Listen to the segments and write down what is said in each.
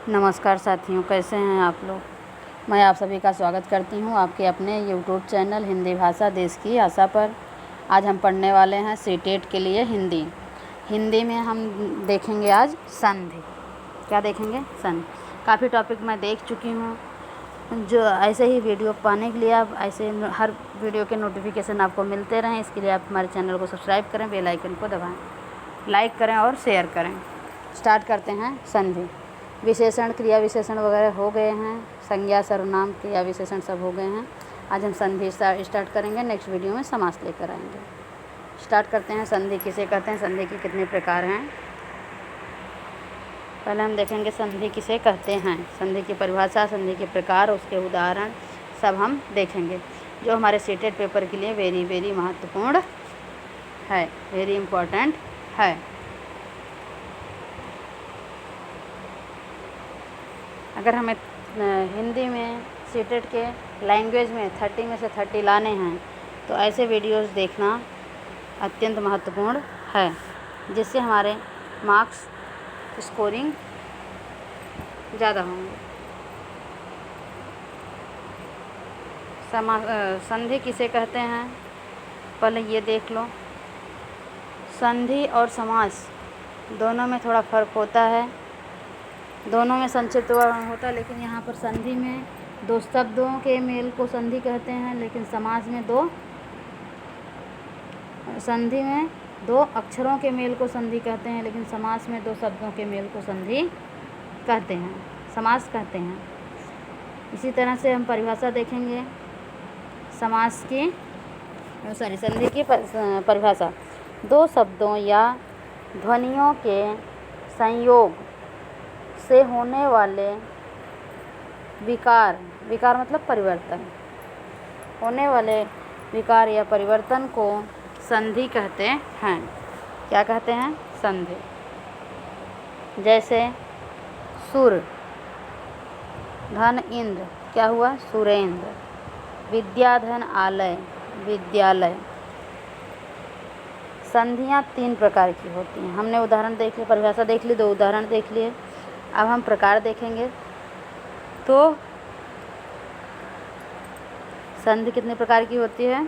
नमस्कार साथियों, कैसे हैं आप लोग। मैं आप सभी का स्वागत करती हूं आपके अपने यूट्यूब चैनल हिंदी भाषा देश की आशा पर। आज हम पढ़ने वाले हैं सीटेट के लिए हिंदी में हम देखेंगे आज संधि। क्या देखेंगे? संधि। काफ़ी टॉपिक मैं देख चुकी हूं। जो ऐसे ही वीडियो पाने के लिए आप ऐसे हर वीडियो के नोटिफिकेशन आपको मिलते रहें, इसके लिए आप हमारे चैनल को सब्सक्राइब करें, बेल आइकन को दबाएँ, लाइक करें और शेयर करें। स्टार्ट करते हैं संधि। विशेषण, क्रिया विशेषण वगैरह हो गए हैं, संज्ञा, सर्वनाम, क्रिया विशेषण सब हो गए हैं। आज हम संधि स्टार्ट करेंगे। नेक्स्ट वीडियो में समास लेकर आएंगे। स्टार्ट करते हैं। संधि किसे कहते हैं, संधि के कितने प्रकार हैं। पहले हम देखेंगे संधि किसे कहते हैं, संधि की परिभाषा, संधि के प्रकार, उसके उदाहरण सब हम देखेंगे, जो हमारे सीटेट पेपर के लिए वेरी वेरी महत्वपूर्ण है, वेरी इम्पोर्टेंट है। अगर हमें हिंदी में सीटेट के लैंग्वेज में 30 में से 30 लाने हैं तो ऐसे वीडियोस देखना अत्यंत महत्वपूर्ण है, जिससे हमारे मार्क्स स्कोरिंग ज़्यादा होंगे। संधि किसे कहते हैं, पहले ये देख लो। संधि और समास दोनों में थोड़ा फ़र्क होता है, दोनों में संक्षिप्त वर्णन होता है, लेकिन यहाँ पर संधि में दो शब्दों के मेल को संधि कहते हैं, लेकिन समास में संधि में दो अक्षरों के मेल को संधि कहते हैं, लेकिन समास में दो शब्दों के मेल को संधि कहते हैं, समास कहते हैं। इसी तरह से हम परिभाषा देखेंगे संधि की परिभाषा। दो शब्दों या ध्वनियों के संयोग से होने वाले विकार मतलब परिवर्तन, होने वाले विकार या परिवर्तन को संधि कहते हैं। क्या कहते हैं? संधि। जैसे सुर, धन इंद्र, क्या हुआ? सुरेंद्र। विद्याधन आलय, विद्यालय। संधियाँ 3 प्रकार की होती हैं। हमने उदाहरण देख लिए, परिभाषा देख ली, 2 उदाहरण देख लिए। अब हम प्रकार देखेंगे। तो संधि कितने प्रकार की होती है?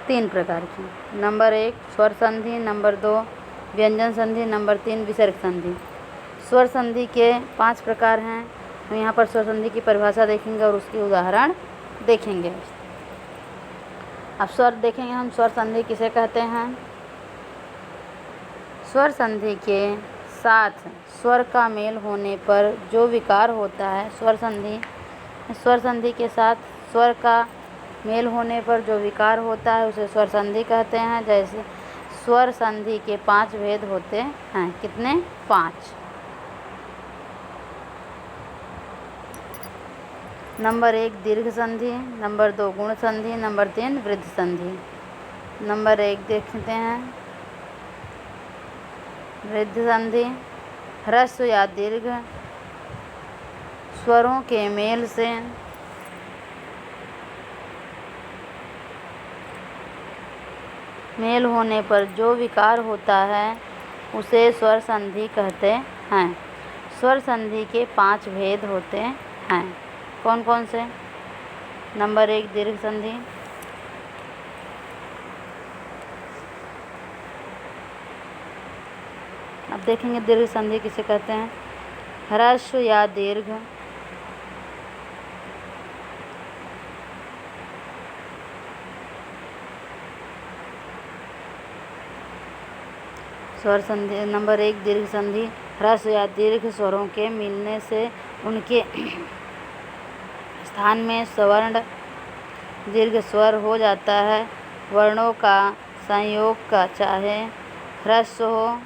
3 प्रकार की। नंबर 1 स्वर संधि, नंबर 2 व्यंजन संधि, नंबर 3 विसर्ग संधि। स्वर संधि के 5 प्रकार हैं। हम यहाँ पर स्वर संधि की परिभाषा देखेंगे और उसके उदाहरण देखेंगे। अब स्वर देखेंगे हम। स्वर संधि किसे कहते हैं? स्वर संधि के साथ स्वर का मेल होने पर जो विकार होता है, स्वर संधि के साथ स्वर का मेल होने पर जो विकार होता है उसे स्वर संधि कहते हैं। जैसे स्वर संधि के 5 भेद होते हैं। कितने? 5। नंबर 1 दीर्घ संधि, नंबर 2 गुण संधि, नंबर 3 वृद्धि संधि। नंबर 1 देखते हैं। वृद्धि संधि। ह्रस्व या दीर्घ स्वरों के मेल से मेल होने पर जो विकार होता है उसे स्वर संधि कहते हैं। स्वर संधि के 5 भेद होते हैं। कौन कौन से? नंबर 1 दीर्घ संधि। अब देखेंगे दीर्घ संधि किसे कहते हैं। ह्रस्व या दीर्घ स्वर संधि। नंबर 1 दीर्घ संधि। ह्रस्व या दीर्घ स्वरों के मिलने से उनके स्थान में सवर्ण दीर्घ स्वर हो जाता है। वर्णों का संयोग का चाहे ह्रस्व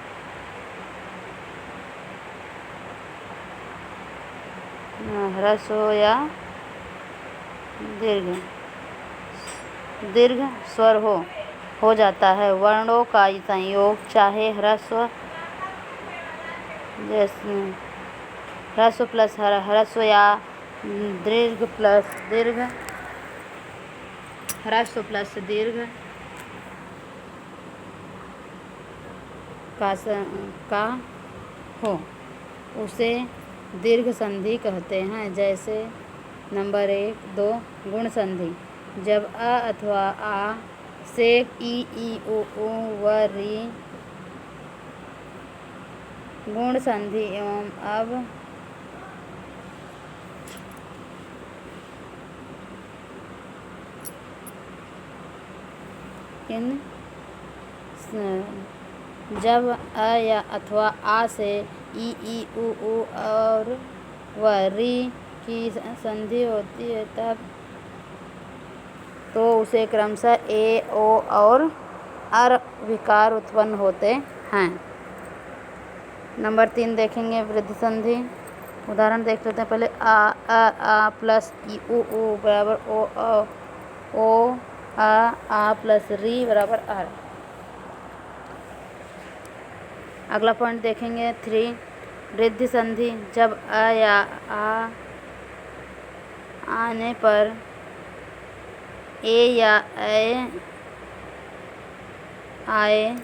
हो या दीर्घ स्वर हो जाता है। वर्णों का संयोग चाहे ह्रस्व, जैसे ह्रस्व प्लस ह्रस्व या दीर्घ प्लस दीर्घ, ह्रस्व प्लस दीर्घ का हो, उसे दीर्घ संधि कहते हैं। जैसे नंबर 1, 2 गुण संधि। जब अ अथवा आ से ई उ व री गुण संधि एवं अब इन जब अ या अथवा आ से ई उ और व री की संधि होती है तब तो उसे क्रमशः ए ओ और अर विकार उत्पन्न होते हैं। नंबर 3 देखेंगे वृद्धि संधि। उदाहरण देख लेते हैं पहले आ प्लस ई उ बराबर ओ आ प्लस री बराबर आर। अगला पॉइंट देखेंगे 3 वृद्धि संधि। जब अ या आ आने पर ए या ए आए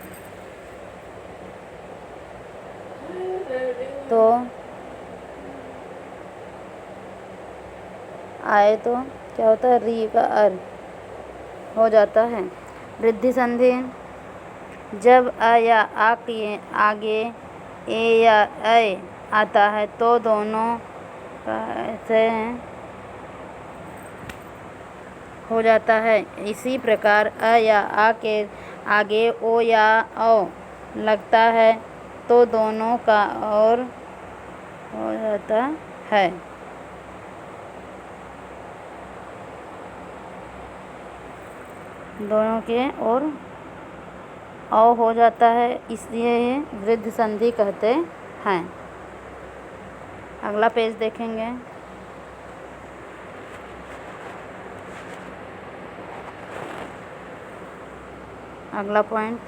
तो क्या होता है, री का अर हो जाता है। वृद्धि संधि। जब अ या आ के आगे ए या ऐ आता है तो दोनों से हो जाता है। इसी प्रकार अ या आ के आगे ओ या औ लगता है तो दोनों का और हो जाता है। दोनों के और औ हो जाता है, इसलिए वृद्धि संधि कहते हैं। अगला पेज देखेंगे। अगला पॉइंट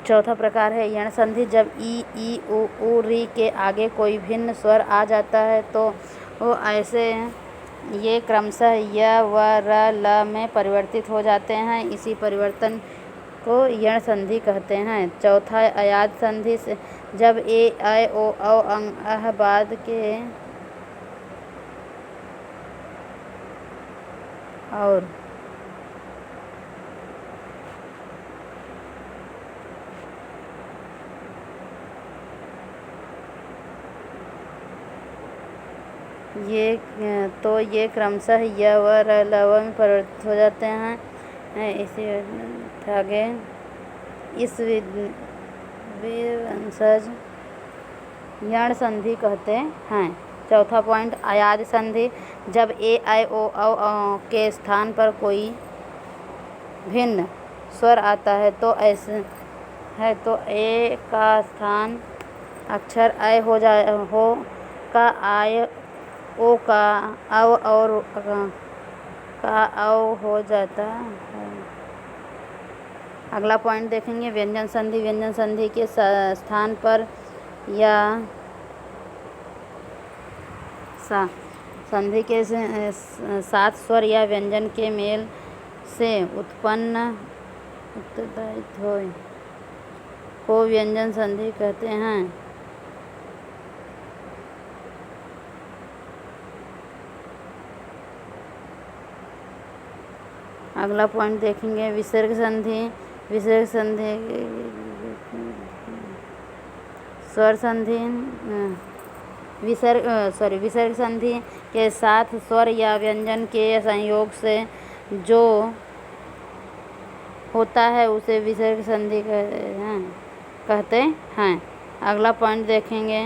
चौथा प्रकार है यण संधि। जब ई उ री के आगे कोई भिन्न स्वर आ जाता है तो वो ऐसे ये क्रमशः य व र ल में परिवर्तित हो जाते हैं। इसी परिवर्तन को यण संधि कहते हैं। चौथा अयाद संधि से जब ए ऐ ओ औ अह बाद के और ये क्रमशः य व र ल व में परिवर्तित हो जाते हैं। इसी आगे इस वंशज यण संधि कहते हैं। चौथा पॉइंट अयाद संधि। जब ए ऐ ओ औ के स्थान पर कोई भिन्न स्वर आता है तो ऐसे है तो ए का स्थान अक्षर ऐ हो का आय ओ का अव और का औ हो जाता है। अगला पॉइंट देखेंगे व्यंजन संधि। व्यंजन संधि के स्थान पर या संधि के साथ स्वर या व्यंजन के मेल से उत्पन्न उत्तरदायित्व को व्यंजन संधि कहते हैं। अगला पॉइंट देखेंगे विसर्ग संधि। विसर्ग संधि स्वर संधि विसर्ग संधि के साथ स्वर या व्यंजन के संयोग से जो होता है उसे विसर्ग संधि कहते हैं। अगला पॉइंट देखेंगे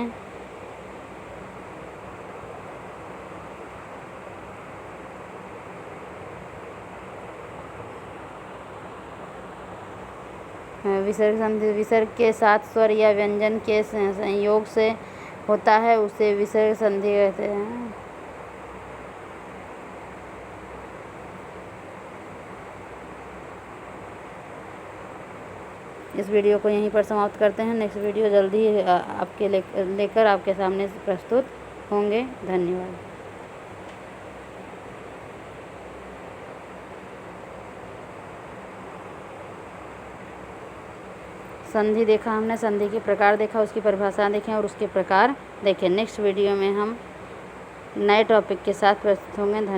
विसर्ग संधि। विसर्ग के साथ स्वर या व्यंजन के संयोग से होता है उसे विसर्ग संधि कहते हैं। इस वीडियो को यहीं पर समाप्त करते हैं। नेक्स्ट वीडियो जल्दी आपके लेकर आपके सामने प्रस्तुत होंगे। धन्यवाद। संधि देखा हमने, संधि के प्रकार देखा, उसकी परिभाषा देखें और उसके प्रकार देखें। नेक्स्ट वीडियो में हम नए टॉपिक के साथ प्रस्तुत होंगे। धन्यवाद।